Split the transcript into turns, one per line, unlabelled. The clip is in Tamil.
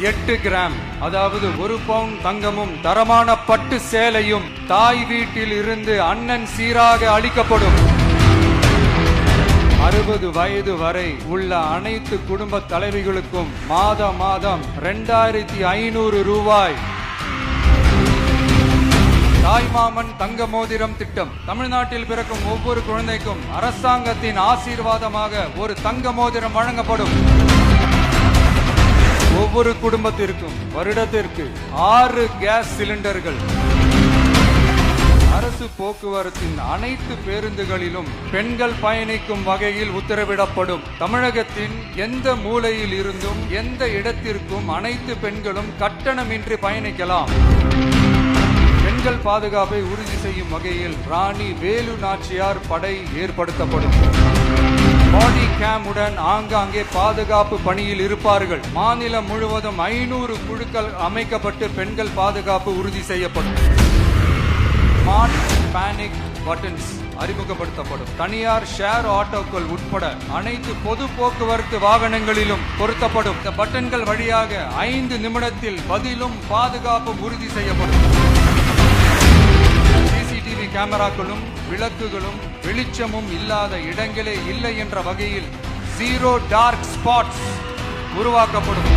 8 கிராம் அதாவது 1 பவுண்ட் தங்கமும் தரமான பட்டு சேலையும் தாய் வீட்டில் இருந்து அண்ணன் சீராக அளிக்கப்படும். 60 வயது வரை உள்ள அனைத்து குடும்ப தலைவிகளுக்கும் மாதம் 2500 ரூபாய். தாய்மாமன் தங்க மோதிரம் திட்டம். தமிழ்நாட்டில் பிறக்கும் ஒவ்வொரு குழந்தைக்கும் அரசாங்கத்தின் ஆசீர்வாதமாக ஒரு தங்க மோதிரம் வழங்கப்படும். ஒவ்வொரு குடும்பத்திற்கும் வருடத்திற்கு 6 கேஸ் சிலிண்டர்கள். அரசு போக்குவரத்தின் அனைத்து பேருந்துகளிலும் பெண்கள் பயணிக்கும் வகையில் உத்தரவிடப்படும். தமிழகத்தின் எந்த மூலையில் இருந்தும் எந்த இடத்திற்கும் அனைத்து பெண்களும் கட்டணமின்றி பயணிக்கலாம். பெண்கள் பாதுகாப்பை உறுதி செய்யும் வகையில் ராணி வேலு நாச்சியார் படை ஏற்படுத்தப்படும். பாடி கேமுடன் ஆங்காங்கே பாதுகாப்பு பணியில் இருப்பார்கள். மாநிலம் முழுவதும் 500 குழுக்கள் அமைக்கப்பட்டு பெண்கள் பாதுகாப்பு உறுதி செய்யப்படும். ஸ்மார்ட் பேனிக் பட்டன்ஸ் அறிமுகப்படுத்தப்படும். தனியார் ஷேர் ஆட்டோக்கள் உட்பட அனைத்து பொது போக்குவரத்து வாகனங்களிலும் பொருத்தப்படும். இந்த பட்டன்கள் வழியாக 5 நிமிடத்தில் பதிலும் பாதுகாப்பும் உறுதி செய்யப்படும். சிசிடிவி கேமராக்களும் விளக்குகளும் வெளிச்சமும் இல்லாத இடங்களே இல்லை என்ற வகையில் 0 டார்க் ஸ்பாட்ஸ் உருவாக்கப்படும்.